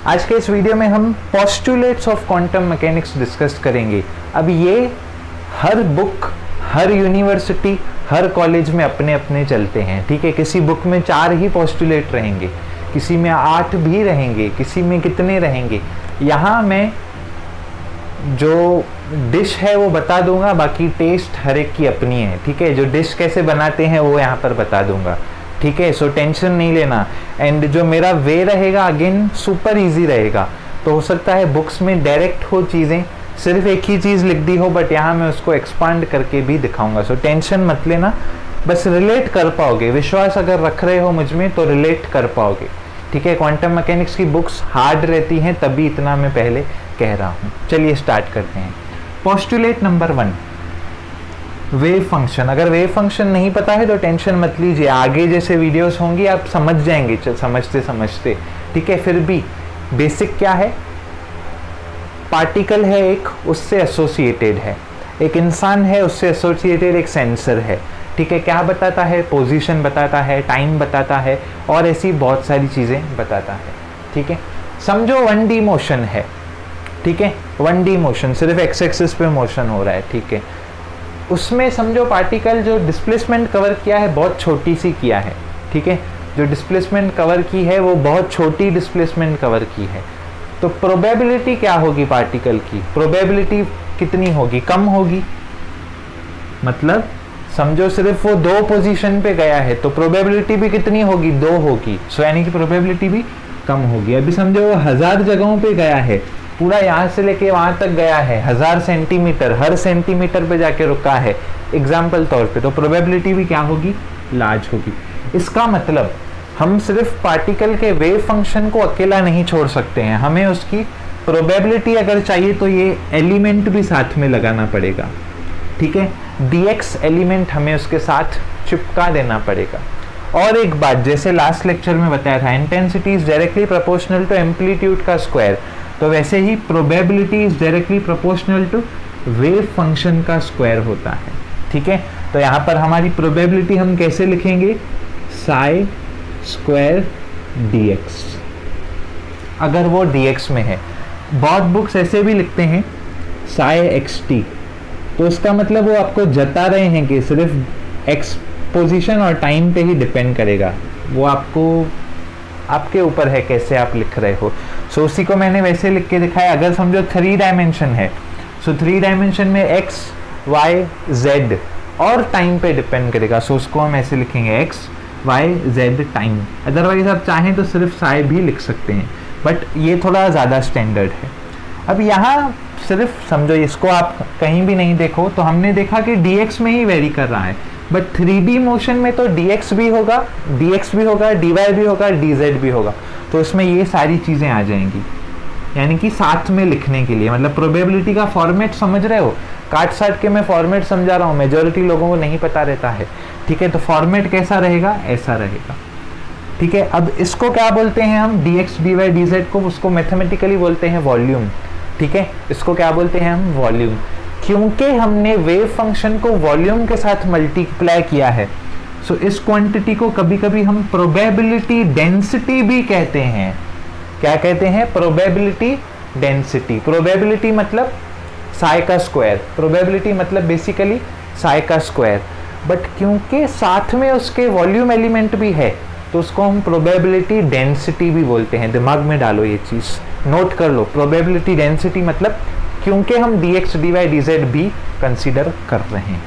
आज के इस वीडियो में हम postulates of quantum mechanics discuss करेंगे। अब ये हर बुक, हर यूनिवर्सिटी, हर कॉलेज में अपने अपने चलते हैं, ठीक है। किसी बुक में 4 ही पोस्टुलेट रहेंगे, किसी में 8 भी रहेंगे, किसी में कितने रहेंगे। यहाँ मैं जो डिश है वो बता दूंगा, बाकी टेस्ट हर एक की अपनी है, ठीक है। जो डिश कैसे बनाते हैं वो यहाँ पर बता दूंगा, ठीक है। सो टेंशन नहीं लेना। एंड जो मेरा वे रहेगा अगेन सुपर इजी रहेगा। तो हो सकता है बुक्स में डायरेक्ट हो चीज़ें, सिर्फ एक ही चीज़ लिख दी हो, बट यहाँ मैं उसको एक्सपांड करके भी दिखाऊंगा। सो टेंशन मत लेना, बस रिलेट कर पाओगे। विश्वास अगर रख रहे हो मुझ में तो रिलेट कर पाओगे, ठीक है। क्वांटम मैकेनिक्स की बुक्स हार्ड रहती हैं, तभी इतना मैं पहले कह रहा हूँ। चलिए स्टार्ट करते हैं। Postulate number 1, wave function. अगर वेव फंक्शन नहीं पता है तो टेंशन मत लीजिए, आगे जैसे वीडियोस होंगी आप समझ जाएंगे समझते समझते, ठीक है। फिर भी बेसिक क्या है, पार्टिकल है एक, उससे एसोसिएटेड है, एक इंसान है उससे एसोसिएटेड एक सेंसर है, ठीक है। क्या बताता है, पोजीशन बताता है, टाइम बताता है, और ऐसी बहुत सारी चीज़ें बताता है, ठीक है। समझो 1D मोशन है, ठीक है। 1D मोशन, सिर्फ एक्स एक्सिस पे मोशन हो रहा है, ठीक है। उसमें समझो पार्टिकल जो डिस्प्लेसमेंट कवर किया है बहुत छोटी सी किया है, ठीक है। जो डिस्प्लेसमेंट कवर की है वो बहुत छोटी डिस्प्लेसमेंट कवर की है। तो प्रोबेबिलिटी क्या होगी पार्टिकल की, प्रोबेबिलिटी कितनी होगी, कम होगी। मतलब समझो सिर्फ वो 2 पोजीशन पे गया है तो प्रोबेबिलिटी भी कितनी होगी, 2 होगी। सो यानी कि प्रोबेबिलिटी भी कम होगी। अभी समझो वो 1000 जगहों पे गया है, पूरा यहाँ से लेके वहाँ तक गया है, 1000 सेंटीमीटर, हर सेंटीमीटर पे जाके रुका है एग्जाम्पल तौर पे, तो प्रोबेबिलिटी भी क्या होगी, लार्ज होगी। इसका मतलब हम सिर्फ पार्टिकल के वेव फंक्शन को अकेला नहीं छोड़ सकते हैं, हमें उसकी प्रोबेबिलिटी अगर चाहिए तो ये एलिमेंट भी साथ में लगाना पड़ेगा, ठीक है। dx एलिमेंट हमें उसके साथ चिपका देना पड़ेगा। और एक बात, जैसे लास्ट लेक्चर में बताया था, intensity is directly proportional to amplitude का स्क्वायर, तो वैसे ही probability is directly proportional to wave function का स्क्वायर होता है, ठीक है। तो यहाँ पर हमारी प्रोबेबिलिटी हम कैसे लिखेंगे, साई स्क्वायर dx, अगर वो dx में है। बहुत बुक्स ऐसे भी लिखते हैं साई xt, तो इसका मतलब वो आपको जता रहे हैं कि सिर्फ x पोजीशन और टाइम पे ही डिपेंड करेगा, वो आपको आपके ऊपर है कैसे आप लिख रहे हो। सो उसी को मैंने वैसे लिख के दिखाया। अगर समझो 3 डायमेंशन है, सो 3 डायमेंशन में x, y, z और टाइम पे डिपेंड करेगा, सो उसको हम ऐसे लिखेंगे x, y, z time. Otherwise आप चाहें तो सिर्फ साई भी लिख सकते हैं, बट ये थोड़ा ज़्यादा स्टैंडर्ड है। अब यहाँ सिर्फ समझो इसको आप कहीं भी नहीं देखो तो हमने देखा कि dx में ही वेरी कर रहा है, बट 3D मोशन में तो dx भी होगा, dx भी होगा, dy भी होगा, dz भी होगा, तो इसमें ये सारी चीज़ें आ जाएंगी, यानी कि साथ में लिखने के लिए। मतलब प्रोबेबिलिटी का फॉर्मेट समझ रहे हो, काट साट के मैं फॉर्मेट समझा रहा हूँ, मेजॉरिटी लोगों को नहीं पता रहता है, ठीक है। तो फॉर्मेट कैसा रहेगा, ऐसा रहेगा, ठीक है। अब इसको क्या बोलते हैं हम, dx dy dz को, उसको मैथमेटिकली बोलते हैं वॉल्यूम, ठीक है। इसको क्या बोलते हैं हम, वॉल्यूम, क्योंकि हमने वेव फंक्शन को वॉल्यूम के साथ मल्टीप्लाई किया है। सो इस क्वांटिटी को कभी कभी हम प्रोबेबिलिटी डेंसिटी भी कहते हैं। क्या कहते हैं, प्रोबेबिलिटी डेंसिटी। प्रोबेबिलिटी मतलब साई का स्क्वायर, प्रोबेबिलिटी मतलब बेसिकली साई का स्क्वायर, बट क्योंकि साथ में उसके वॉल्यूम एलिमेंट भी है तो उसको हम प्रोबेबिलिटी डेंसिटी भी बोलते हैं। दिमाग में डालो ये चीज़, नोट कर लो। प्रोबेबिलिटी डेंसिटी मतलब क्योंकि हम dx dy dz भी कंसीडर कर रहे हैं।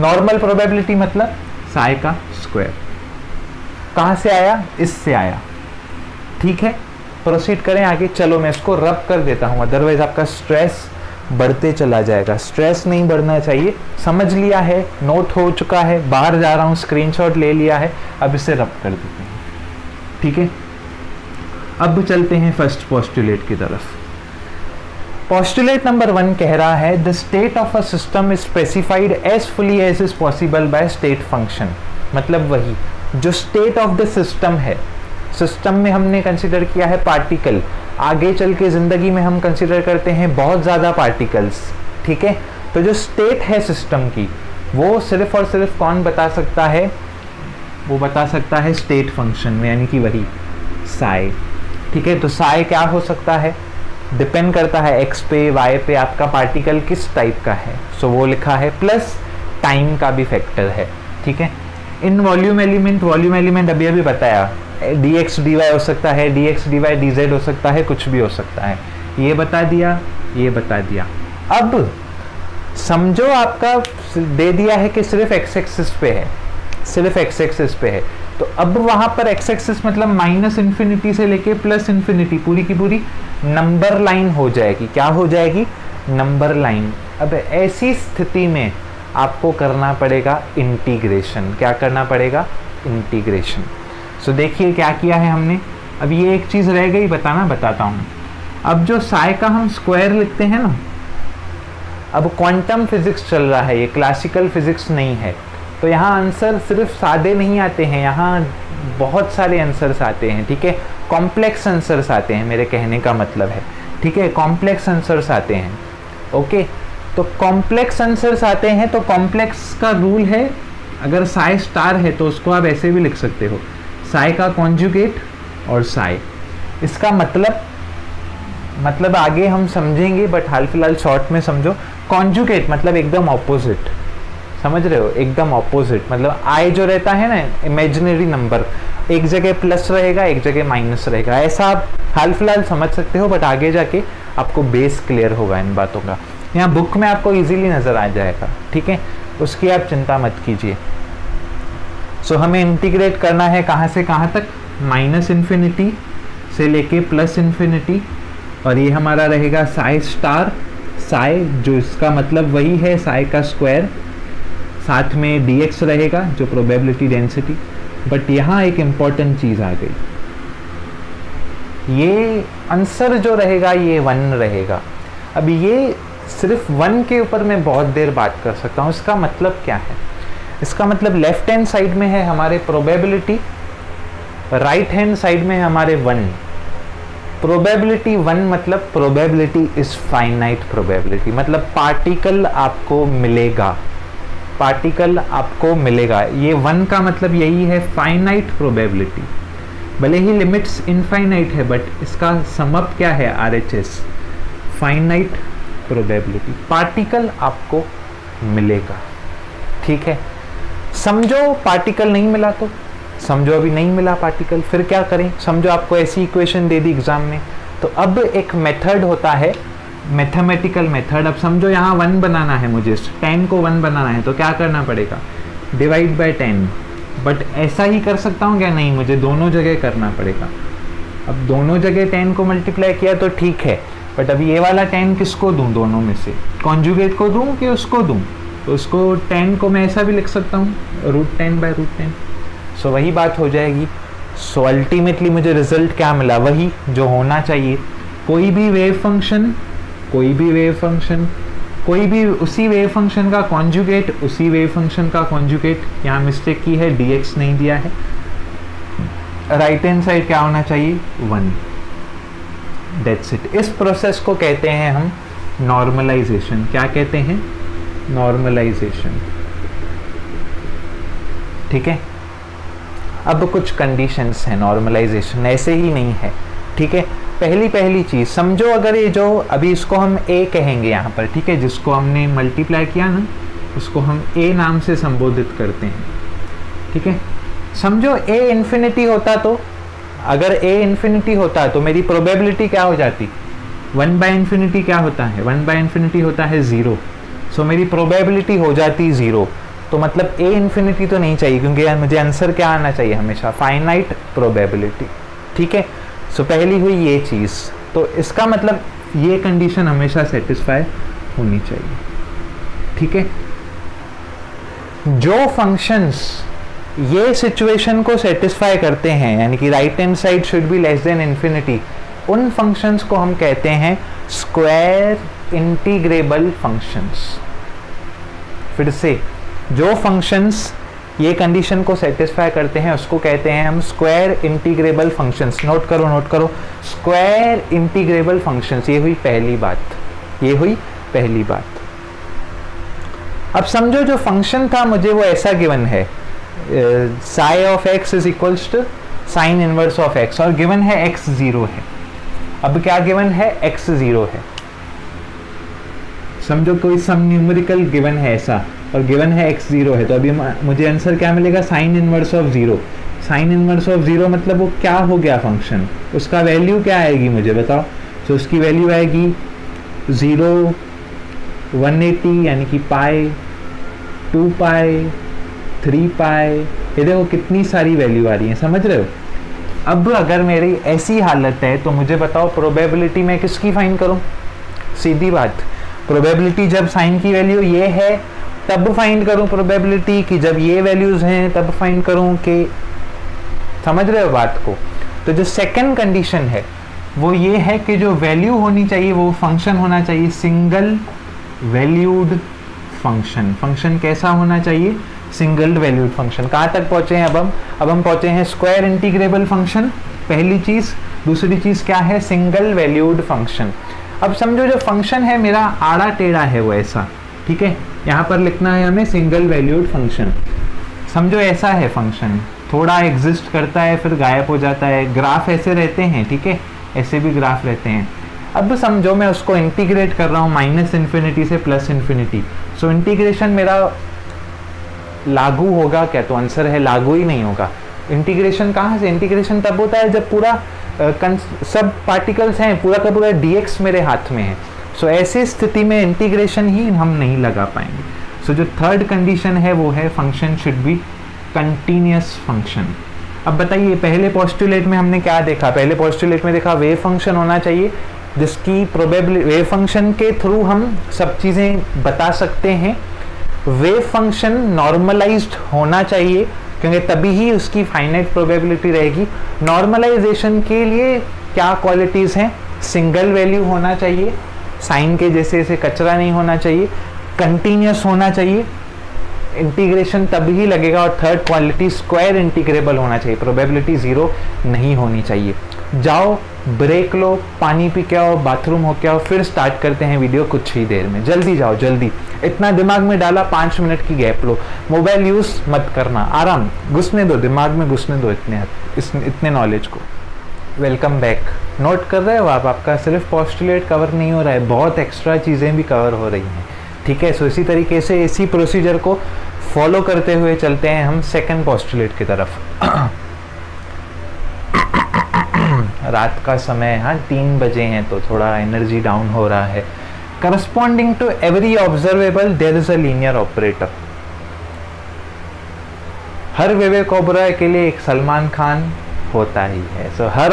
नॉर्मल प्रोबेबिलिटी मतलब साई का स्क्वायर। कहाँ से आया, इससे आया, ठीक है। प्रोसीड करें आगे। चलो मैं इसको रब कर देता हूँ, अदरवाइज आपका स्ट्रेस बढ़ते चला जाएगा। स्ट्रेस नहीं बढ़ना चाहिए। समझ लिया है, नोट हो चुका है, बाहर जा रहा हूँ, स्क्रीनशॉट ले लिया है, अब इसे रब कर देते हैं, ठीक है। अब चलते हैं फर्स्ट पोस्टुलेट की तरफ। पोस्टुलेट नंबर 1 कह रहा है the state of a system is specified as fully as is possible by state function. मतलब वही जो स्टेट ऑफ द सिस्टम है, सिस्टम में हमने कंसिडर किया है पार्टिकल, आगे चल के ज़िंदगी में हम कंसिडर करते हैं बहुत ज़्यादा पार्टिकल्स, ठीक है। तो जो स्टेट है सिस्टम की वो सिर्फ और सिर्फ कौन बता सकता है, वो बता सकता है स्टेट फंक्शन में, यानी कि वही साई, ठीक है, तो साई क्या हो सकता है, डिपेंड करता है एक्स पे वाई पे आपका पार्टिकल किस टाइप का है, सो वो लिखा है, प्लस टाइम का भी फैक्टर है। ठीक है, इन वॉल्यूम एलिमेंट अभी अभी बताया, dx dy हो सकता है, dx dy dz हो सकता है, कुछ भी हो सकता है, ये बता दिया, ये बता दिया। अब समझो आपका दे दिया है कि सिर्फ x एक्सिस पे है, सिर्फ x एक्सिस पे है, तो अब वहां पर x एक्सिस मतलब माइनस इन्फिनिटी से लेके प्लस इन्फिनिटी पूरी की पूरी नंबर लाइन हो जाएगी। क्या हो जाएगी, नंबर लाइन। अब ऐसी स्थिति में आपको करना पड़ेगा इंटीग्रेशन। क्या करना पड़ेगा, इंटीग्रेशन। सो देखिए क्या किया है हमने, अब ये एक चीज रह गई बताता हूं। अब जो साई का हम स्क्वायर लिखते हैं ना, अब क्वांटम फिजिक्स चल रहा है, ये क्लासिकल फिजिक्स नहीं है, तो यहाँ आंसर सिर्फ सादे नहीं आते हैं, यहाँ बहुत सारे आंसर्स आते हैं। ठीक है, कॉम्प्लेक्स आंसर्स आते हैं, मेरे कहने का मतलब है। ठीक है, कॉम्प्लेक्स आंसर्स आते हैं। ओके, तो कॉम्प्लेक्स आंसर्स आते हैं, तो कॉम्प्लेक्स का रूल है, अगर साई स्टार है तो उसको आप ऐसे भी लिख सकते हो, साई का कॉन्जुगेट और साई। इसका मतलब आगे हम समझेंगे, बट हाल फिलहाल शॉर्ट में समझो। कॉन्जुगेट मतलब एकदम ऑपोजिट, समझ रहे हो, एकदम ऑपोजिट। मतलब आई जो रहता है ना, इमेजिनरी नंबर, एक जगह प्लस रहेगा, एक जगह माइनस रहेगा, ऐसा आप हाल फिलहाल समझ सकते हो, बट आगे जाके आपको बेस क्लियर होगा इन बातों का। यहाँ बुक में आपको इजीली नजर आ जाएगा। ठीक है, उसकी आप चिंता मत कीजिए। सो हमें इंटीग्रेट करना है कहाँ से कहाँ तक, माइनस इन्फिनिटी से लेके प्लस इन्फिनिटी, और ये हमारा रहेगा साई स्टार, साई जो इसका मतलब वही है साई का स्क्वायर, साथ में dx रहेगा जो प्रोबेबिलिटी डेंसिटी। बट यहाँ एक इम्पॉर्टेंट चीज आ गई, ये आंसर जो रहेगा ये 1 रहेगा। अब ये सिर्फ 1 के ऊपर मैं बहुत देर बात कर सकता हूँ। इसका मतलब क्या है, इसका मतलब लेफ्ट हैंड साइड में है हमारे प्रोबेबिलिटी, राइट हैंड साइड में है हमारे 1। प्रोबेबिलिटी 1 मतलब प्रोबेबिलिटी इज फाइनाइट प्रोबेबिलिटी, मतलब पार्टिकल आपको मिलेगा, पार्टिकल आपको मिलेगा। ये 1 का मतलब यही है, फाइनाइट प्रोबेबिलिटी। भले ही लिमिट्स इनफाइनाइट है, बट इसका समअप क्या है, RHS, फाइनाइट प्रोबेबिलिटी, पार्टिकल आपको मिलेगा। ठीक है, समझो पार्टिकल नहीं मिला, तो समझो अभी नहीं मिला पार्टिकल, फिर क्या करें। समझो आपको ऐसी इक्वेशन दे दी एग्जाम में, तो अब एक मेथड होता है, मैथमेटिकल मेथड। अब समझो यहाँ 1 बनाना है मुझे, 10 को 1 बनाना है, तो क्या करना पड़ेगा, डिवाइड बाय 10। बट ऐसा ही कर सकता हूँ क्या, नहीं, मुझे दोनों जगह करना पड़ेगा। अब दोनों जगह 10 को मल्टीप्लाई किया तो ठीक है, बट अब ये वाला 10 किसको दूं, दोनों में से कॉन्जुगेट को दूं कि उसको दूं, तो उसको 10 को मैं ऐसा भी लिख सकता हूँ, √10/√10। सो वही बात हो जाएगी। सो अल्टीमेटली मुझे रिजल्ट क्या मिला, वही जो होना चाहिए। कोई भी वेव फंक्शन, कोई भी उसी वेव फंक्शन का कॉन्जुगेट, उसी वेव फंक्शन का कॉन्जुगेट। यहाँ मिस्टेक की है, dx नहीं दिया है। राइट हैंड साइड क्या होना चाहिए, 1। That's it. इस प्रोसेस को कहते हैं हम नॉर्मलाइजेशन। क्या कहते हैं, नॉर्मलाइजेशन। ठीक है, अब कुछ कंडीशंस हैं, नॉर्मलाइजेशन ऐसे ही नहीं है। ठीक है, पहली चीज समझो, अगर ये जो अभी इसको हम a कहेंगे यहाँ पर, ठीक है, जिसको हमने मल्टीप्लाई किया ना, उसको हम a नाम से संबोधित करते हैं। ठीक है, समझो a इन्फिनिटी होता, तो अगर a इन्फिनिटी होता तो मेरी प्रोबेबिलिटी क्या हो जाती, 1/∞ क्या होता है, 1/∞ होता है 0। सो मेरी प्रोबेबिलिटी हो जाती 0। तो मतलब a इन्फिनिटी तो नहीं चाहिए, क्योंकि यार मुझे आंसर क्या आना चाहिए, हमेशा फाइनाइट प्रोबेबिलिटी। ठीक है, सो पहली हुई ये चीज़, तो इसका मतलब ये कंडीशन हमेशा सेटिस्फाई होनी चाहिए। ठीक है, जो फंक्शंस ये सिचुएशन को सेटिस्फाई करते हैं, यानी कि right hand side should be less than infinity, उन फंक्शंस को हम कहते हैं स्क्वायर इंटीग्रेबल फंक्शंस। फिर से, जो फंक्शंस ये कंडीशन को सेटिस्फाई करते हैं उसको कहते हैं हम स्क्वायर इंटीग्रेबल फंक्शंस। नोट करो, स्क्वायर इंटीग्रेबल फंक्शंस। ये हुई पहली बात। अब समझो जो फंक्शन था मुझे वो ऐसा गिवन है, psi of x is equals to sine inverse of x, और गिवन है एक्स 0 है। अब क्या गिवन है, एक्स 0 है। समझो कोई सम न्यूमेरिकल गिवन है ऐसा, और गिवन है एक्स 0 है, तो अभी मुझे आंसर क्या मिलेगा, sign inverse of 0। Sign inverse of 0 मतलब वो क्या हो गया फंक्शन, उसका वैल्यू क्या आएगी मुझे बताओ। तो उसकी वैल्यू आएगी 0, 180 यानी कि पाई, 2 पाई, 3 पाई। ये देखो कितनी सारी वैल्यू आ रही है, समझ रहे हो। अब अगर मेरी ऐसी हालत है तो मुझे बताओ प्रोबेबिलिटी मैं किसकी फाइंड करूं। सीधी बात, प्रोबेबिलिटी जब साइन की वैल्यू ये है तब फाइंड करूं प्रोबेबिलिटी, कि जब ये वैल्यूज हैं तब फाइंड करूं, कि समझ रहे हो बात को। तो जो सेकंड कंडीशन है वो ये है कि जो वैल्यू होनी चाहिए वो फंक्शन होना चाहिए सिंगल वैल्यूड फंक्शन। फंक्शन कैसा होना चाहिए, सिंगल वैल्यूड फंक्शन। कहाँ तक पहुंचे हैं अब हम पहुंचे हैं स्क्वायर इंटीग्रेबल फंक्शन, पहली चीज। दूसरी चीज क्या है, सिंगल वैल्यूड फंक्शन। अब समझो जो फंक्शन है मेरा आड़ा टेढ़ा है वो ऐसा, ठीक है। यहाँ पर लिखना है हमें सिंगल वैल्यूड फंक्शन। समझो ऐसा है फंक्शन, थोड़ा एग्जिस्ट करता है फिर गायब हो जाता है, ग्राफ ऐसे रहते हैं, ठीक है, ऐसे भी ग्राफ रहते हैं। अब समझो मैं उसको इंटीग्रेट कर रहा हूँ -∞ से +∞। सो इंटीग्रेशन मेरा लागू होगा क्या, तो आंसर है लागू ही नहीं होगा। इंटीग्रेशन कहाँ से, इंटीग्रेशन तब होता है जब पूरा सब पार्टिकल्स हैं, पूरा का पूरा dx मेरे हाथ में है। सो ऐसी स्थिति में इंटीग्रेशन ही हम नहीं लगा पाएंगे। सो जो थर्ड कंडीशन है वो है function should be continuous function. अब बताइए पहले पोस्टुलेट में हमने क्या देखा, पहले पोस्टुलेट में देखा वेव फंक्शन होना चाहिए जिसकी प्रोबेबिलिटी, वेव फंक्शन के थ्रू हम सब चीज़ें बता सकते हैं। वेव फंक्शन नॉर्मलाइज्ड होना चाहिए क्योंकि तभी ही उसकी फाइनाइट प्रोबेबिलिटी रहेगी। नॉर्मलाइजेशन के लिए क्या क्वालिटीज़ हैं, सिंगल वैल्यू होना चाहिए, साइन के जैसे ऐसे कचरा नहीं होना चाहिए, कंटिन्यूअस होना चाहिए, इंटीग्रेशन तभी ही लगेगा, और थर्ड क्वालिटी स्क्वायर इंटीग्रेबल होना चाहिए, प्रोबेबिलिटी 0 नहीं होनी चाहिए। जाओ ब्रेक लो, पानी पी के आओ, बाथरूम हो के आओ, फिर स्टार्ट करते हैं वीडियो कुछ ही देर में। जल्दी जाओ जल्दी, इतना दिमाग में डाला, 5 मिनट की गैप लो, मोबाइल यूज़ मत करना, आराम घुसने दो दिमाग में, घुसने दो इतने नॉलेज को। Welcome back. नोट कर रहे हो आप, आपका सिर्फ पोस्टुलेट कवर नहीं हो रहा है, बहुत एक्स्ट्रा चीज़ें भी कवर हो रही हैं, ठीक है। सो इसी तरीके से इसी प्रोसीजर को फॉलो करते हुए चलते हैं हम सेकंड पोस्टुलेट की तरफ। रात का समय, हाँ 3 बजे हैं तो थोड़ा एनर्जी डाउन हो रहा है। Corresponding to every observable there is a linear operator. हर विवेक ओबरॉय के लिए एक सलमान खान होता ही है। सो हर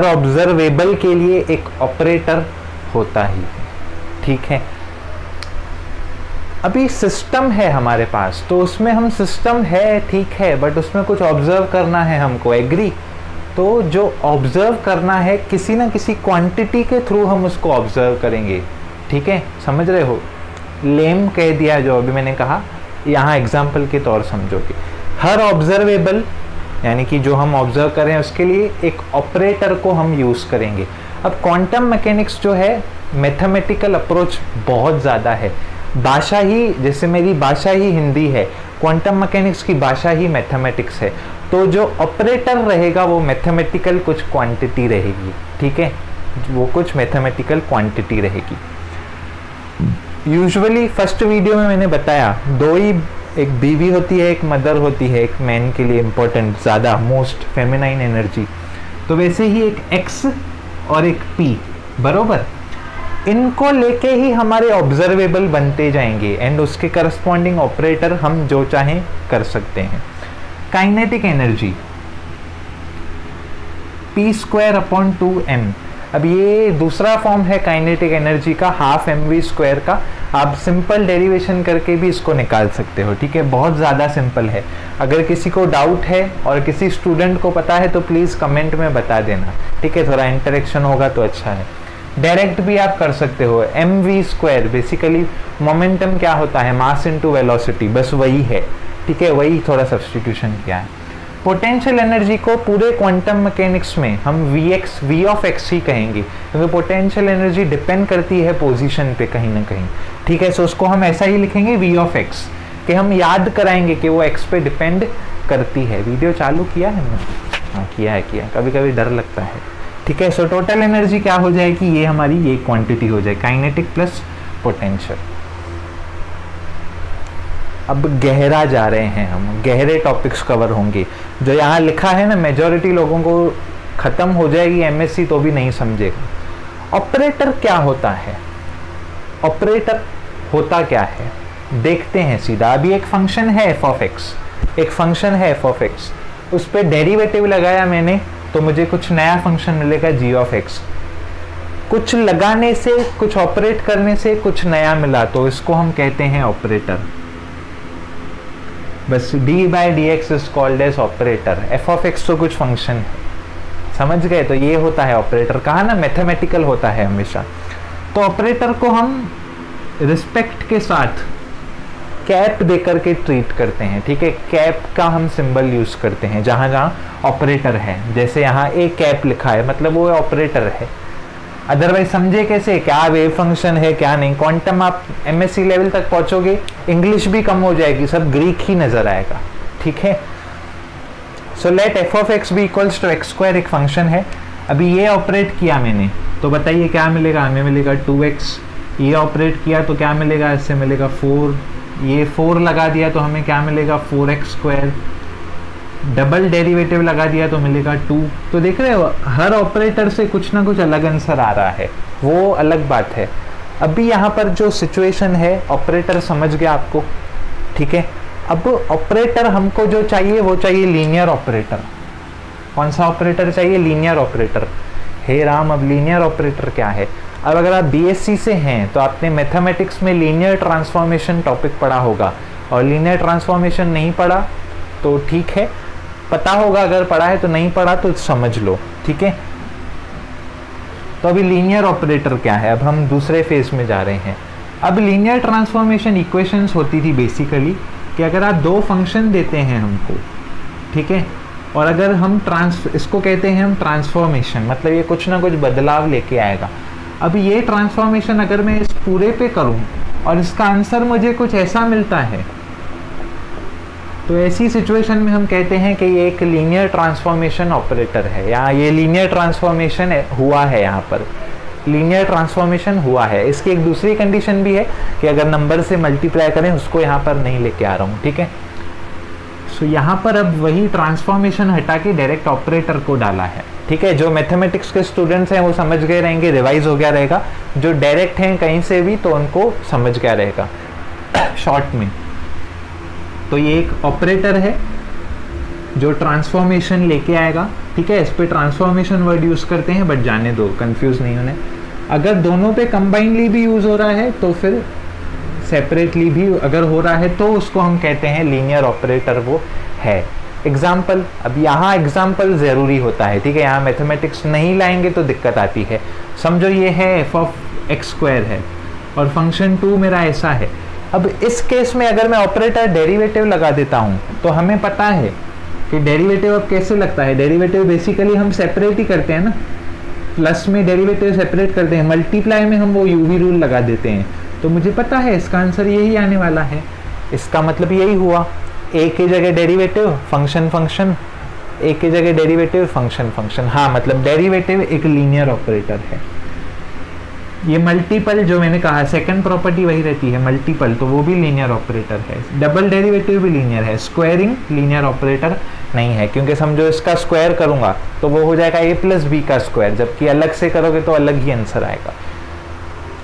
ऑब्जर्वेबल के लिए एक ऑपरेटर होता ही है, ठीक है। अभी सिस्टम है हमारे पास, तो उसमें हम सिस्टम है ठीक है, बट उसमें कुछ ऑब्जर्व करना है हमको, एग्री। तो जो ऑब्जर्व करना है किसी ना किसी क्वांटिटी के थ्रू हम उसको ऑब्जर्व करेंगे, ठीक है, समझ रहे हो। लेम कह दिया जो अभी मैंने कहा, यहाँ एग्जाम्पल के तौर समझोगे। हर ऑब्जर्वेबल यानी कि जो हम ऑब्जर्व करें उसके लिए एक ऑपरेटर को हम यूज़ करेंगे। अब क्वांटम मैकेनिक्स जो है मैथमेटिकल अप्रोच बहुत ज़्यादा है, भाषा ही, जैसे मेरी भाषा ही हिंदी है, क्वांटम मैकेनिक्स की भाषा ही मैथमेटिक्स है। तो जो ऑपरेटर रहेगा वो मैथमेटिकल कुछ क्वांटिटी रहेगी, ठीक है, वो कुछ मैथमेटिकल क्वांटिटी रहेगी। यूजुअली फर्स्ट वीडियो में मैंने बताया 2 ही, एक बीवी होती है, एक मदर होती है, एक मैन के लिए इम्पोर्टेंट ज़्यादा, मोस्ट फेमिनाइन एनर्जी। तो वैसे ही एक एक्स और एक पी, बरोबर, इनको लेके ही हमारे ऑब्जर्वेबल बनते जाएंगे एंड उसके करस्पॉन्डिंग ऑपरेटर हम जो चाहें कर सकते हैं। Kinetic energy p²/2m। अब ये दूसरा फॉर्म है काइनेटिक एनर्जी का, ½mv² का। आप सिंपल डेरिवेशन करके भी इसको निकाल सकते हो, ठीक है, बहुत ज़्यादा सिंपल है। अगर किसी को डाउट है और किसी स्टूडेंट को पता है तो प्लीज़ कमेंट में बता देना, ठीक है, थोड़ा इंटरेक्शन होगा तो अच्छा है। डायरेक्ट भी आप कर सकते हो, mv², बेसिकली मोमेंटम क्या होता है, मास इनटू वेलोसिटी, बस वही है, ठीक है, वही थोड़ा सब्स्टिट्यूशन किया है। पोटेंशियल एनर्जी को पूरे क्वांटम मैकेनिक्स में हम v ऑफ x ही कहेंगे, क्योंकि पोटेंशियल एनर्जी डिपेंड करती है पोजीशन पे कहीं ना कहीं, ठीक है। सो उसको हम ऐसा ही लिखेंगे v ऑफ x, कि हम याद कराएंगे कि वो x पे डिपेंड करती है। वीडियो चालू किया है हमने। हाँ किया है, कभी कभी डर लगता है। ठीक है, सो टोटल एनर्जी क्या हो जाएगी, ये हमारी ये क्वांटिटी हो जाए, काइनेटिक प्लस पोटेंशियल। अब गहरा जा रहे हैं हम, गहरे टॉपिक्स कवर होंगे। जो यहाँ लिखा है ना, मेजॉरिटी लोगों को खत्म हो जाएगी एमएससी तो भी नहीं समझेगा। ऑपरेटर क्या होता है, ऑपरेटर होता क्या है देखते हैं सीधा। अभी एक फंक्शन है एफ ऑफ एक्स, एक फंक्शन है एफ ऑफ एक्स, उस पर डेरिवेटिव लगाया मैंने तो मुझे कुछ नया फंक्शन मिलेगा जी ऑफ एक्स। कुछ लगाने से, कुछ ऑपरेट करने से कुछ नया मिला तो इसको हम कहते हैं ऑपरेटर। बस d by d x is called as operator. F of x तो कुछ फंक्शन है, समझ गए, तो ये होता है ऑपरेटर। कहा ना मैथमेटिकल होता है हमेशा। तो ऑपरेटर को हम रिस्पेक्ट के साथ कैप देकर के ट्रीट करते हैं। ठीक है, कैप का हम सिंबल यूज करते हैं जहां जहां ऑपरेटर है। जैसे यहाँ ए कैप लिखा है मतलब वो ऑपरेटर है। अदरवाइज समझे कैसे, क्या वेव फंक्शन है क्या नहीं। क्वांटम आप एमएससी लेवल तक पहुंचोगे, इंग्लिश भी कम हो जाएगी, सब ग्रीक ही नजर आएगा। ठीक है, so let f of x be equals to x square एक फंक्शन है। अभी ये ऑपरेट किया मैंने तो बताइए क्या मिलेगा, हमें मिलेगा 2x। ये ऑपरेट किया तो क्या मिलेगा, इससे मिलेगा 4। ये 4 लगा दिया तो हमें क्या मिलेगा 4x स्क्वायर। डबल डेरिवेटिव लगा दिया तो मिलेगा 2। तो देख रहे हो हर ऑपरेटर से कुछ ना कुछ अलग आंसर आ रहा है, वो अलग बात है। अभी यहाँ पर जो सिचुएशन है, ऑपरेटर समझ गया आपको। ठीक है, अब ऑपरेटर हमको जो चाहिए वो चाहिए लीनियर ऑपरेटर। कौन सा ऑपरेटर चाहिए, लीनियर ऑपरेटर। हे राम, अब लीनियर ऑपरेटर क्या है। अब अगर आप बीएससी से हैं तो आपने मैथमेटिक्स में लीनियर ट्रांसफॉर्मेशन टॉपिक पढ़ा होगा, और लीनियर ट्रांसफॉर्मेशन नहीं पढ़ा तो ठीक है, पता होगा अगर पढ़ा है तो नहीं पढ़ा तो समझ लो। ठीक है, तो अभी लीनियर ऑपरेटर क्या है, अब हम दूसरे फेज में जा रहे हैं। अब लीनियर ट्रांसफॉर्मेशन इक्वेशंस होती थी बेसिकली कि अगर आप दो फंक्शन देते हैं हमको, ठीक है, और अगर हम इसको कहते हैं हम ट्रांसफॉर्मेशन, मतलब ये कुछ ना कुछ बदलाव लेके आएगा। अब ये ट्रांसफॉर्मेशन अगर मैं इस पूरे पे करूं और इसका आंसर मुझे कुछ ऐसा मिलता है तो ऐसी सिचुएशन में हम कहते हैं कि ये एक लीनियर ट्रांसफॉर्मेशन ऑपरेटर है, या ये लीनियर ट्रांसफॉर्मेशन हुआ है, यहाँ पर लीनियर ट्रांसफॉर्मेशन हुआ है। इसकी एक दूसरी कंडीशन भी है कि अगर नंबर से मल्टीप्लाई करें, उसको यहाँ पर नहीं लेके आ रहा हूँ। ठीक है, सो यहाँ पर अब वही ट्रांसफॉर्मेशन हटा के डायरेक्ट ऑपरेटर को डाला है। ठीक है, जो मैथमेटिक्स के स्टूडेंट्स हैं वो समझ गए रहेंगे, रिवाइज हो गया रहेगा। जो डायरेक्ट हैं कहीं से भी तो उनको समझ गया रहेगा शॉर्ट में। तो ये एक ऑपरेटर है जो ट्रांसफॉर्मेशन लेके आएगा। ठीक है, इस पे ट्रांसफॉर्मेशन वर्ड यूज करते हैं, बट जाने दो, कंफ्यूज नहीं होने। अगर दोनों पे कंबाइनली भी यूज हो रहा है तो फिर सेपरेटली भी अगर हो रहा है तो उसको हम कहते हैं लीनियर ऑपरेटर वो है। एग्जाम्पल, अब यहाँ एग्जाम्पल ज़रूरी होता है। ठीक है, यहाँ मैथमेटिक्स नहीं लाएंगे तो दिक्कत आती है। समझो ये है एफ ऑफ एक्स स्क्वायर है और फंक्शन 2 मेरा ऐसा है। अब इस केस में अगर मैं ऑपरेटर डेरिवेटिव लगा देता हूँ तो हमें पता है कि डेरिवेटिव अब कैसे लगता है। डेरिवेटिव बेसिकली हम सेपरेट ही करते हैं ना, प्लस में डेरिवेटिव सेपरेट करते हैं, मल्टीप्लाई में हम वो यूवी रूल लगा देते हैं। तो मुझे पता है इसका आंसर यही आने वाला है। इसका मतलब यही हुआ, ए की जगह डेरिवेटिव फंक्शन फंक्शन, ए की जगह डेरिवेटिव फंक्शन फंक्शन। हाँ, मतलब डेरिवेटिव एक लीनियर ऑपरेटर है। ये मल्टीपल जो मैंने कहा, सेकंड प्रॉपर्टी वही रहती है मल्टीपल, तो वो भी लीनियर ऑपरेटर है। डबल डेरिवेटिव भी लीनियर है। स्क्वायरिंग लीनियर ऑपरेटर नहीं है, क्योंकि समझो इसका स्क्वायर करूंगा तो वो हो जाएगा a प्लस बी का स्क्वायर, जबकि अलग से करोगे तो अलग ही आंसर आएगा।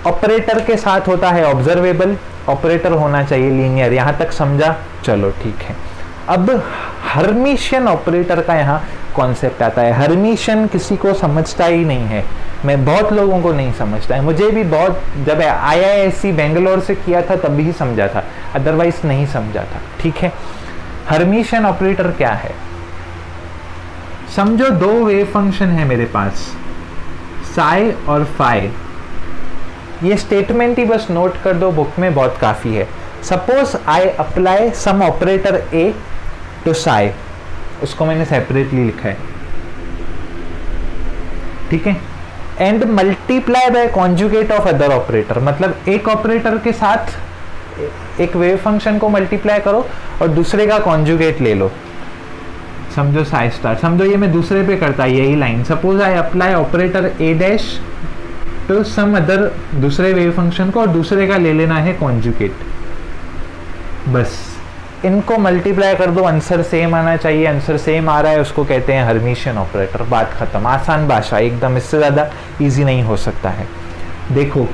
ऑपरेटर के साथ होता है ऑब्जर्वेबल, ऑपरेटर होना चाहिए लीनियर। यहाँ तक समझा, चलो ठीक है। अब हर्मिशियन ऑपरेटर का यहाँ कॉन्सेप्ट आता है। हर्मिशियन किसी को समझता ही नहीं है, मैं बहुत लोगों को नहीं समझता है। मुझे भी बहुत, जब IISc बेंगलोर से किया था तब ही समझा था, अदरवाइज नहीं समझा था। ठीक है, हर्मिशियन ऑपरेटर क्या है। समझो दो वेव फंक्शन है मेरे पास, साई और फाई। ये स्टेटमेंट ही बस नोट कर दो, बुक में बहुत काफी है। Suppose I apply some operator A to psi, उसको मैंने सेपरेटली लिखा है, ठीक है, and multiply by conjugate of other operator. मतलब एक ऑपरेटर के साथ एक वेव फंक्शन को मल्टीप्लाई करो और दूसरे का कॉन्जुगेट ले लो। समझो साई स्टार, समझो ये मैं दूसरे पे करता यही line, suppose I apply operator A dash तो सम अदर दूसरे वेव फंक्शन को और दूसरे का ले लेना है कॉन्जुगेट, बस इनको मल्टीप्लाई कर दो, आंसर सेम आना चाहिए, आंसर सेम आ रहा है उसको कहते हैं हर्मिशियन ऑपरेटर, बात खत्म। आसान भाषा एकदम, इससे ज़्यादा इजी नहीं हो सकता है। देखो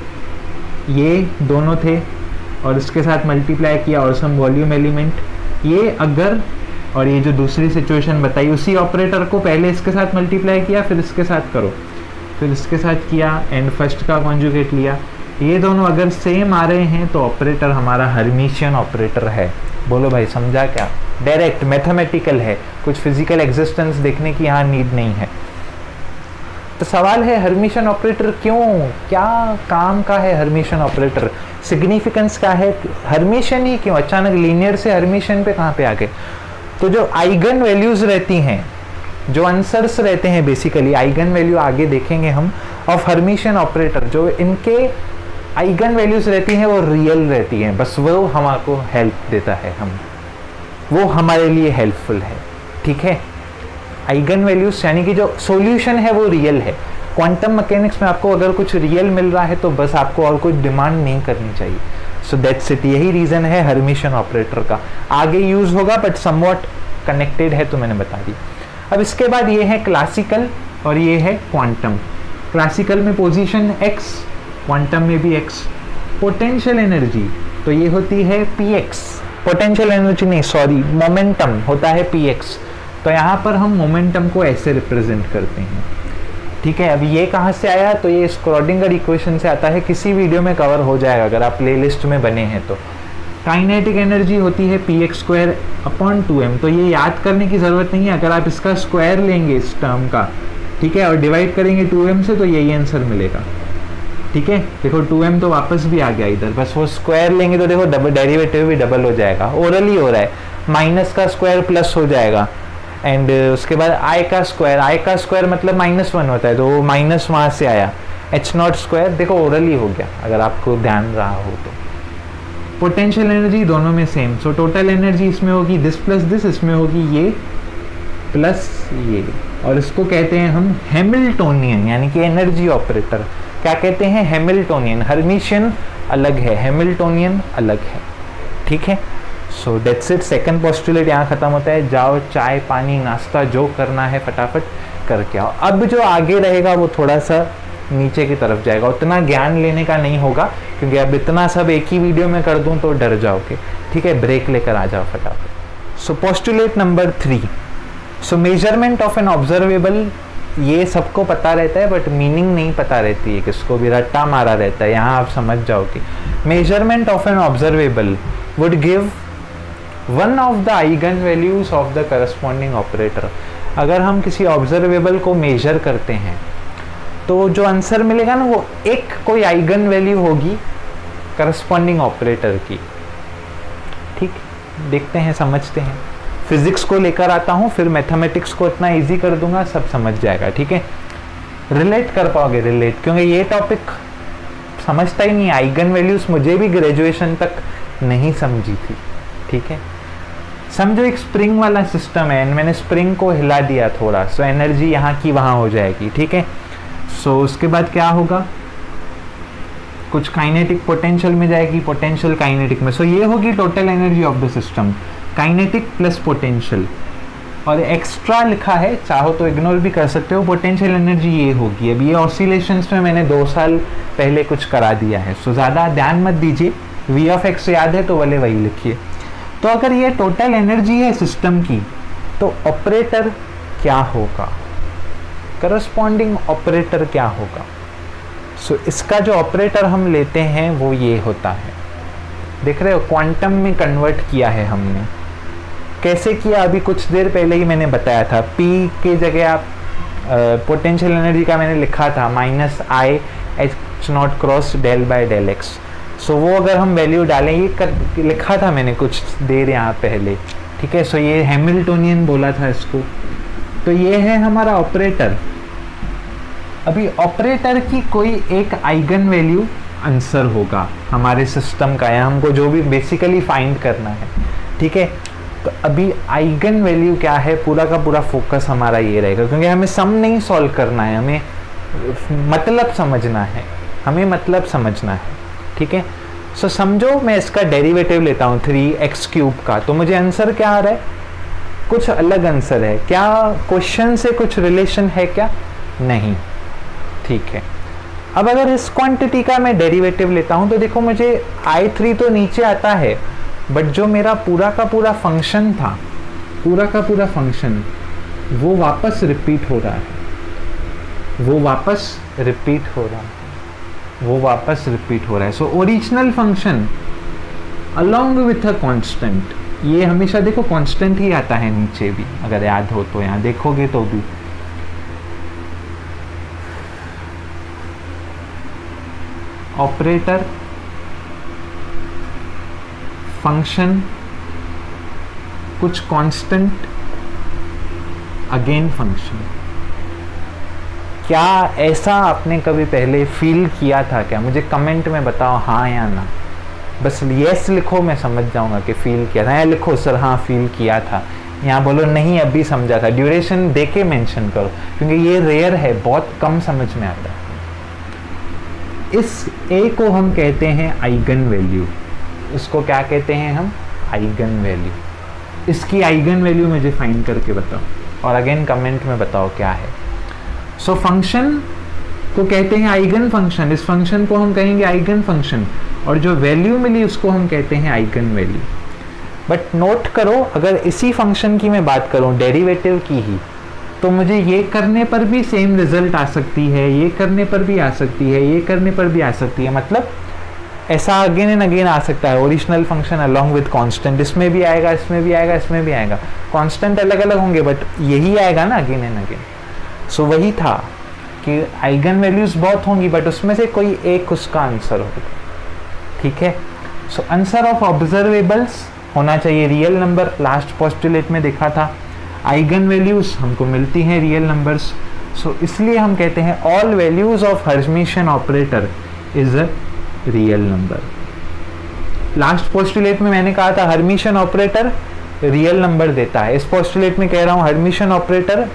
ये दोनों थे और इसके साथ मल्टीप्लाई किया और सम वॉल्यूम एलिमेंट, ये अगर और ये जो दूसरी सिचुएशन बताई उसी ऑपरेटर को पहले इसके साथ मल्टीप्लाई किया फिर इसके साथ करो, फिर इसके साथ किया एंड फर्स्ट का कॉन्जुगेट लिया, ये दोनों अगर सेम आ रहे हैं तो ऑपरेटर हमारा हर्मिशियन ऑपरेटर है। बोलो भाई समझा क्या? डायरेक्ट मैथमेटिकल है, कुछ फिजिकल एग्जिस्टेंस देखने की यहाँ नीड नहीं है। तो सवाल है हर्मिशियन ऑपरेटर क्यों, क्या काम का है हर्मिशियन ऑपरेटर, सिग्निफिकेंस क्या है, हर्मिशियन ही क्यों, अचानक लीनियर से हर्मिशियन पे कहाँ पे आ गए? तो जो आइगन वैल्यूज रहती हैं, जो आंसर्स रहते हैं बेसिकली, आइगन वैल्यू आगे देखेंगे हम ऑफ हर्मिशियन ऑपरेटर, जो इनके आइगन वैल्यूज रहती हैं वो रियल रहती हैं, बस वो हमको हेल्प देता है, वो हमारे लिए हेल्पफुल है, ठीक है। आइगन वैल्यूज यानी कि जो सॉल्यूशन है वो रियल है। क्वांटम मैकेनिक्स में आपको अगर कुछ रियल मिल रहा है तो बस आपको और कोई डिमांड नहीं करनी चाहिए। सो दैट्स इट, यही रीज़न है हर्मिशियन ऑपरेटर का। आगे यूज होगा बट समवॉट कनेक्टेड है तो मैंने बता दी। अब इसके बाद ये है क्लासिकल और ये है क्वांटम। क्लासिकल में पोजीशन x, क्वांटम में भी x। पोटेंशियल एनर्जी तो ये होती है px, पोटेंशियल एनर्जी नहीं सॉरी मोमेंटम होता है px। तो यहाँ पर हम मोमेंटम को ऐसे रिप्रेजेंट करते हैं, ठीक है। अब ये कहाँ से आया, तो ये स्क्रोडिंगर इक्वेशन से आता है, किसी वीडियो में कवर हो जाएगा अगर आप प्लेलिस्ट में बने हैं तो। काइनेटिक एनर्जी होती है px² अपॉन 2m, तो ये याद करने की ज़रूरत नहीं है, अगर आप इसका स्क्वायर लेंगे इस टर्म का, ठीक है, और डिवाइड करेंगे 2m से तो यही आंसर मिलेगा, ठीक है। देखो 2m तो वापस भी आ गया इधर, बस वो स्क्वायर लेंगे तो देखो डबल डेरिवेटिव भी डबल हो जाएगा, ओरली हो रहा है, माइनस का स्क्वायर प्लस हो जाएगा एंड उसके बाद i का स्क्वायर मतलब -1 होता है, तो वो माइनस वहाँ से आया, h0² देखो ओरली हो गया अगर आपको ध्यान रहा हो तो। पोटेंशियल एनर्जी दोनों में सेम, सो टोटल एनर्जी इसमें होगी दिस प्लस दिस, इसमें होगी ये प्लस ये, और इसको कहते हैं हम हैमिल्टोनियन यानी कि एनर्जी ऑपरेटर। क्या कहते हैं? हैमिल्टोनियन। हर्मिशियन अलग है, हैमिल्टोनियन अलग है, ठीक है। So that's it, second postulate यहाँ खत्म होता है। जाओ चाय पानी नाश्ता जो करना है फटाफट करके आओ। अब जो आगे रहेगा वो थोड़ा सा नीचे की तरफ जाएगा, उतना ज्ञान लेने का नहीं होगा क्योंकि अब इतना सब एक ही वीडियो में कर दूं तो डर जाओगे, ठीक है। ब्रेक लेकर आ जाओ फटाफट। So postulate number 3, so measurement of an observable, ये सबको पता रहता है बट मीनिंग नहीं पता रहती है, किसको भी रट्टा मारा रहता है, यहाँ आप समझ जाओगे। Measurement of an observable would give one of the eigen values of the corresponding operator. अगर हम किसी ऑब्जर्वेबल को मेजर करते हैं तो जो आंसर मिलेगा ना वो एक कोई आइगन वैल्यू होगी करस्पॉन्डिंग ऑपरेटर की, ठीक। देखते हैं, समझते हैं। फिजिक्स को लेकर आता हूँ, फिर मैथमेटिक्स को इतना इजी कर दूंगा, सब समझ जाएगा, ठीक है। रिलेट कर पाओगे, रिलेट, क्योंकि ये टॉपिक समझता ही नहीं। आइगन वैल्यूज मुझे भी ग्रेजुएशन तक नहीं समझी थी, ठीक है। समझो एक स्प्रिंग वाला सिस्टम है, मैंने स्प्रिंग को हिला दिया थोड़ा, सो एनर्जी यहाँ की वहाँ हो जाएगी, ठीक है। सो उसके बाद क्या होगा, कुछ काइनेटिक पोटेंशियल में जाएगी, पोटेंशियल काइनेटिक में, सो ये होगी total energy of the system, kinetic plus potential. और एक्स्ट्रा लिखा है, चाहो तो इग्नोर भी कर सकते हो, पोटेंशियल एनर्जी ये होगी। अब ये ऑसिलेशंस में मैंने 2 साल पहले कुछ करा दिया है, सो ज़्यादा ध्यान मत दीजिए, वी ऑफ एक्स याद है तो वाले वही लिखिए। तो अगर ये टोटल एनर्जी है सिस्टम की तो ऑपरेटर क्या होगा, करस्पॉन्डिंग ऑपरेटर क्या होगा। सो इसका जो ऑपरेटर हम लेते हैं वो ये होता है, देख रहे हो, क्वांटम में कन्वर्ट किया है हमने। कैसे किया, अभी कुछ देर पहले ही मैंने बताया था। P के जगह आप पोटेंशियल एनर्जी का मैंने लिखा था -I H0 × ∂x। सो वो अगर हम वैल्यू डालें, ये लिखा था मैंने कुछ देर यहाँ पहले, ठीक है। सो ये हैमिल्टोनियन बोला था इसको। तो ये है हमारा ऑपरेटर। अभी ऑपरेटर की कोई एक आइगन वैल्यू आंसर होगा हमारे सिस्टम का, या हमको जो भी बेसिकली फाइंड करना है, ठीक है। तो अभी आइगन वैल्यू क्या है, पूरा का पूरा फोकस हमारा ये रहेगा, क्योंकि हमें सम नहीं सॉल्व करना है, हमें मतलब समझना है, हमें मतलब समझना है, ठीक है। सो समझो मैं इसका डेरिवेटिव लेता हूँ 3x³ का, तो मुझे आंसर क्या आ रहा है, कुछ अलग आंसर है क्या, क्वेश्चन से कुछ रिलेशन है क्या, नहीं, ठीक है। अब अगर इस क्वांटिटी का मैं डेरिवेटिव लेता हूँ तो देखो मुझे I3 तो नीचे आता है, बट जो मेरा पूरा का पूरा फंक्शन था, पूरा का पूरा फंक्शन वो वापस रिपीट हो रहा है, वो वापस रिपीट हो रहा है, वो वापस रिपीट हो रहा है। So original function along with a constant, ये हमेशा देखो कांस्टेंट ही आता है नीचे भी, अगर याद हो तो, यहाँ देखोगे तो भी ऑपरेटर फंक्शन कुछ कांस्टेंट अगेन फंक्शन। क्या ऐसा आपने कभी पहले फील किया था क्या? मुझे कमेंट में बताओ हाँ या ना, बस यस लिखो, मैं समझ जाऊंगा कि फील किया था, या लिखो सर हाँ फील किया था, यहाँ बोलो नहीं अभी समझा था। ड्यूरेशन देके मेंशन करो, क्योंकि ये रेयर है, बहुत कम समझ में आता है। इस ए को हम कहते हैं आइगन वैल्यू, इसको क्या कहते हैं हम, आइगन वैल्यू। इसकी आइगन वैल्यू मुझे फाइंड करके बताओ, और अगेन कमेंट में बताओ क्या है। सो फंक्शन को कहते हैं आइगन फंक्शन, इस फंक्शन को हम कहेंगे आइगन फंक्शन, और जो वैल्यू मिली उसको हम कहते हैं आइगन वैल्यू। बट नोट करो, अगर इसी फंक्शन की मैं बात करूं, डेरिवेटिव की ही, तो मुझे ये करने पर भी सेम रिजल्ट आ सकती है, ये करने पर भी आ सकती है, ये करने पर भी आ सकती है, मतलब ऐसा अगेन एंड अगेन आ सकता है। Original function along with constant, इसमें भी आएगा, इसमें भी आएगा, इसमें भी आएगा, कांस्टेंट अलग अलग होंगे बट यही आएगा ना अगेन एंड अगेन। सो वही था कि आइगन वैल्यूज बहुत होंगी, बट उसमें से कोई एक उसका आंसर होगा, ठीक है। सो आंसर ऑफ ऑब्जर्वेबल्स होना चाहिए रियल नंबर, लास्ट पोस्टुलेट में देखा था। आइगन वैल्यूज हमको मिलती हैं रियल नंबर्स, सो इसलिए हम कहते हैं all values of Hermitian operator is a real number. Last postulate में मैंने कहा था हर्मिशियन ऑपरेटर रियल नंबर देता है, इस पोस्टुलेट में कह रहा हूँ हर्मिशियन ऑपरेटर,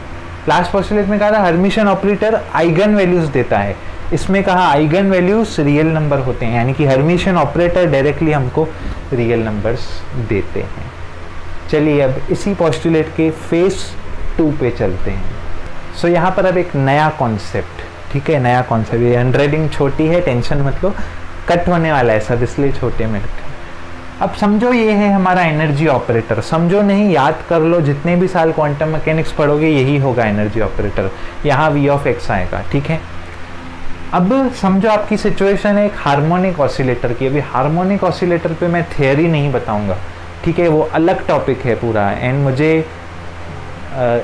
लास्ट पोस्टुलेट में कहा था हर्मिशियन ऑपरेटर आइगन वैल्यूज देता है, इसमें कहा आइगन वैल्यूज रियल नंबर होते हैं, यानी कि हर्मिशियन ऑपरेटर डायरेक्टली हमको रियल नंबर्स देते हैं। चलिए अब इसी पोस्टुलेट के फेज 2 पे चलते हैं। सो यहाँ पर अब एक नया कॉन्सेप्ट, ठीक है, नया कॉन्सेप्ट, ये हैंडराइटिंग छोटी है, टेंशन मत लो, कट होने वाला है सब, इसलिए छोटे में रखें। अब समझो ये है हमारा एनर्जी ऑपरेटर, समझो नहीं याद कर लो, जितने भी साल क्वांटम मैकेनिक्स पढ़ोगे यही होगा एनर्जी ऑपरेटर, यहाँ V ऑफ x आएगा, ठीक है। अब समझो आपकी सिचुएशन है एक हार्मोनिक ऑसिलेटर की, अभी हार्मोनिक ऑसिलेटर पे मैं थियरी नहीं बताऊंगा, ठीक है, वो अलग टॉपिक है पूरा, एंड मुझे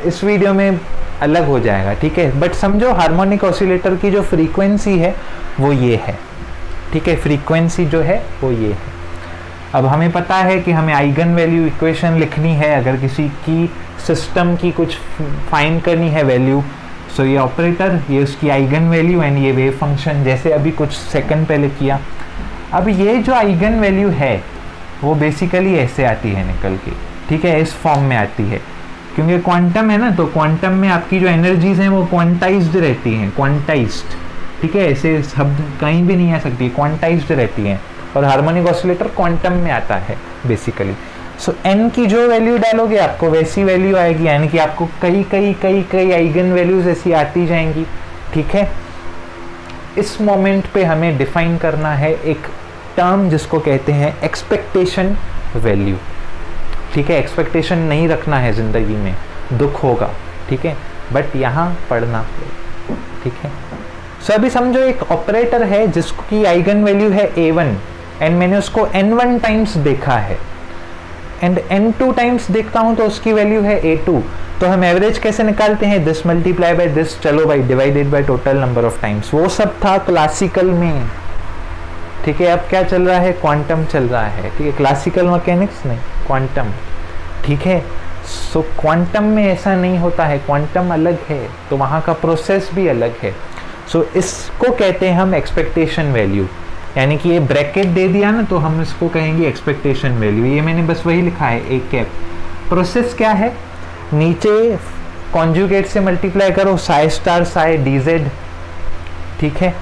इस वीडियो में अलग हो जाएगा, ठीक है। बट समझो हार्मोनिक ऑसिलेटर की जो फ्रीक्वेंसी है वो ये है, ठीक है, फ्रीक्वेंसी जो है वो ये है। अब हमें पता है कि हमें आइगन वैल्यू इक्वेशन लिखनी है, अगर किसी की सिस्टम की कुछ फाइंड करनी है वैल्यू, सो ये ऑपरेटर, ये उसकी आइगन वैल्यू एंड ये वेव फंक्शन, जैसे अभी कुछ सेकंड पहले किया। अब ये जो आइगन वैल्यू है वो बेसिकली ऐसे आती है निकल के, ठीक है, इस फॉर्म में आती है, क्योंकि क्वांटम है ना, तो क्वांटम में आपकी जो एनर्जीज हैं वो क्वांटाइज्ड रहती हैं, क्वांटाइज्ड, ठीक है, ऐसे शब्द कहीं भी नहीं आ सकती, क्वांटाइज्ड रहती हैं, और हार्मोनिक ऑसिलेटर क्वांटम में आता है बेसिकली। सो n की जो वैल्यू डालोगे आपको वैसी वैल्यू आएगी, यानी कि आपको कई आइगन वैल्यूज ऐसी आती जाएंगी, ठीक है। इस मोमेंट पे हमें डिफाइन करना है एक टर्म जिसको कहते हैं एक्सपेक्टेशन वैल्यू, ठीक है। एक्सपेक्टेशन नहीं रखना है जिंदगी में, दुख होगा, ठीक है, बट यहाँ पढ़ना पड़ेगा, ठीक है। सो अभी समझो एक ऑपरेटर है जिसकी आइगन वैल्यू है A1 एंड मैंने उसको N1 टाइम्स देखा है, एंड N2 टाइम्स देखता हूं तो उसकी वैल्यू है A2, तो हम एवरेज कैसे निकालते हैं, दिस मल्टीप्लाई बाय दिस, चलो भाई divided by total number of times, वो सब था क्लासिकल में, ठीक है। अब क्या चल रहा है, क्वांटम चल रहा है, ठीक है, क्लासिकल मैकेनिक्स नहीं, क्वांटम, ठीक है। सो क्वांटम में ऐसा नहीं होता है, क्वांटम अलग है, तो वहाँ का प्रोसेस भी अलग है। सो इसको कहते हैं हम एक्सपेक्टेशन वैल्यू, यानी कि ये ब्रैकेट दे दिया ना तो हम इसको कहेंगे एक्सपेक्टेशन वैल्यू, ये मैंने बस वही लिखा है A कैप, प्रोसेस क्या है, नीचे कॉन्जुगेट से मल्टीप्लाई करो साई स्टार साई dz, ठीक है,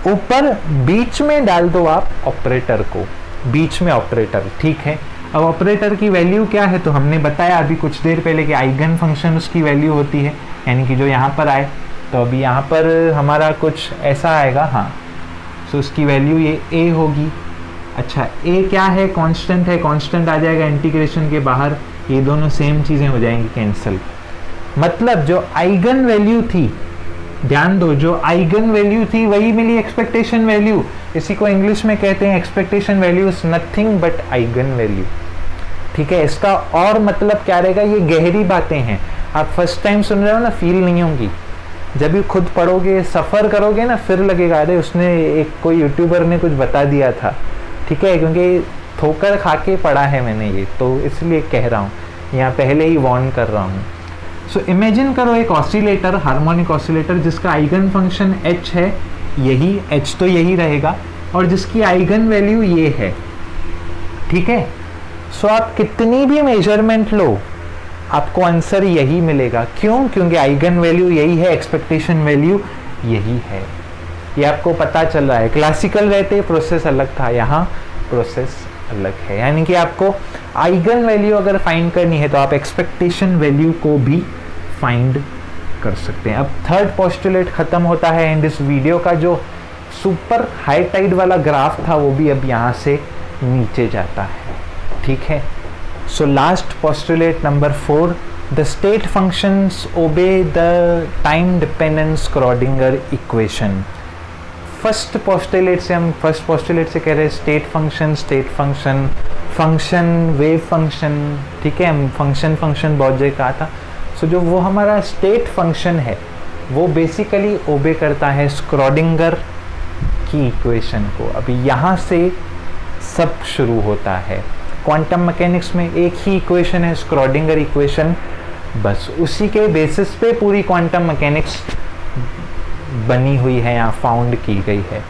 ऊपर बीच में डाल दो आप ऑपरेटर को, बीच में ऑपरेटर, ठीक है। अब ऑपरेटर की वैल्यू क्या है, तो हमने बताया अभी कुछ देर पहले कि आइगन फंक्शन उसकी वैल्यू होती है, यानी कि जो यहाँ पर आए, तो अभी यहाँ पर हमारा कुछ ऐसा आएगा, हाँ, सो उसकी वैल्यू ये a होगी। अच्छा, a क्या है, कांस्टेंट है, कांस्टेंट आ जाएगा इंटीग्रेशन के बाहर, ये दोनों सेम चीज़ें हो जाएंगी कैंसिल। मतलब जो आइगन वैल्यू थी, ध्यान दो, जो आइगन वैल्यू थी वही मिली एक्सपेक्टेशन वैल्यू। इसी को इंग्लिश में कहते हैं expectation value is nothing but eigen value, ठीक है। इसका और मतलब क्या रहेगा, ये गहरी बातें हैं, आप फर्स्ट टाइम सुन रहे हो ना, फील नहीं होंगी, जब भी खुद पढ़ोगे सफ़र करोगे ना, फिर लगेगा अरे उसने एक कोई यूट्यूबर ने कुछ बता दिया था, ठीक है, क्योंकि ठोकर खा के पढ़ा है मैंने ये, तो इसलिए कह रहा हूँ, यहाँ पहले ही वार्न कर रहा हूँ। सो इमेजिन करो एक ऑसिलेटर, हार्मोनिक ऑसिलेटर, जिसका आइगन फंक्शन h है, यही h तो यही रहेगा, और जिसकी आइगन वैल्यू ये है, ठीक है। सो आप कितनी भी मेजरमेंट लो, आपको आंसर यही मिलेगा। क्यों? क्योंकि आइगन वैल्यू यही है, एक्सपेक्टेशन वैल्यू यही है। ये आपको पता चल रहा है। क्लासिकल रहते प्रोसेस अलग था, यहाँ प्रोसेस अलग है, यानी कि आपको आइगन वैल्यू अगर फाइंड करनी है तो आप एक्सपेक्टेशन वैल्यू को भी फाइंड कर सकते हैं। अब थर्ड पोस्टुलेट खत्म होता है एंड इस वीडियो का जो सुपर हाई टाइड वाला ग्राफ था वो भी अब यहाँ से नीचे जाता है, ठीक है। So last postulate number 4, the state functions obey the time dependence Schrodinger equation. First postulate से कह रहे हैं state function, function wave function, ठीक है, फंक्शन बहुत जगह कहा था। सो जो वो हमारा स्टेट फंक्शन है वो बेसिकली ओबे करता है स्क्रॉडिंगर की इक्वेशन को। अभी यहाँ से सब शुरू होता है। क्वांटम मैकेनिक्स में एक ही इक्वेशन है, स्क्रॉडिंगर इक्वेशन, बस उसी के बेसिस पे पूरी क्वांटम मैकेनिक्स बनी हुई है, यहाँ फाउंड की गई है,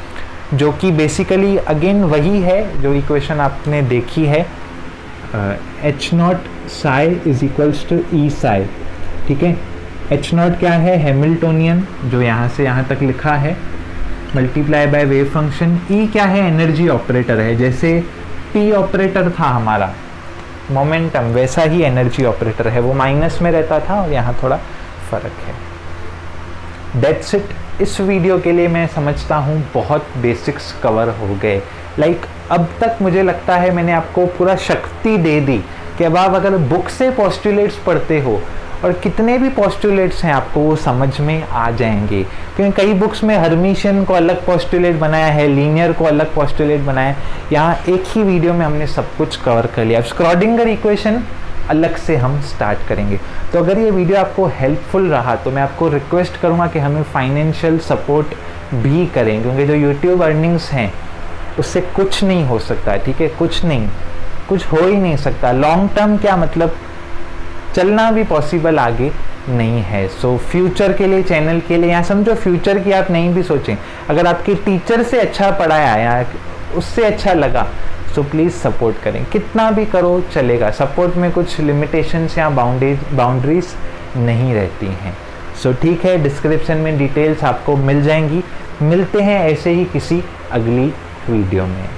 जो कि बेसिकली अगेन वही है जो इक्वेशन आपने देखी है, h0 psi is equals to e psi, ठीक है। h0 क्या है, हैमिल्टोनियन, जो यहाँ से यहाँ तक लिखा है, multiply by wave function. e क्या है, एनर्जी ऑपरेटर है, जैसे p ऑपरेटर था हमारा मोमेंटम, वैसा ही एनर्जी ऑपरेटर है, वो माइनस में रहता था और यहाँ थोड़ा फर्क है। That's it. इस वीडियो के लिए मैं समझता हूँ बहुत बेसिक्स कवर हो गए। अब तक मुझे लगता है मैंने आपको पूरा शक्ति दे दी कि अब आप अगर बुक से पोस्टुलेट्स पढ़ते हो और कितने भी पोस्टुलेट्स हैं आपको वो समझ में आ जाएंगे, क्योंकि कई बुक्स में हर्मिशियन को अलग पोस्टुलेट बनाया है, लीनियर को अलग पोस्टुलेट बनाया है, यहाँ एक ही वीडियो में हमने सब कुछ कवर कर लिया। अब स्क्रॉडिंगर इक्वेशन अलग से हम स्टार्ट करेंगे। तो अगर ये वीडियो आपको हेल्पफुल रहा तो मैं आपको रिक्वेस्ट करूँगा कि हमें फाइनेंशियल सपोर्ट भी करें, क्योंकि जो यूट्यूब अर्निंग्स हैं उससे कुछ नहीं हो सकता, ठीक है, कुछ हो ही नहीं सकता। लॉन्ग टर्म क्या मतलब चलना भी पॉसिबल आगे नहीं है। सो फ्यूचर के लिए, चैनल के लिए, यहाँ समझो फ्यूचर की आप नहीं भी सोचें, अगर आपके टीचर से अच्छा पढ़ाया या उससे अच्छा लगा सो प्लीज़ सपोर्ट करें, कितना भी करो चलेगा। सपोर्ट में कुछ लिमिटेशंस या बाउंड्रीज नहीं रहती हैं। सो ठीक है, डिस्क्रिप्शन में डिटेल्स आपको मिल जाएंगी। मिलते हैं ऐसे ही किसी अगली वीडियो में।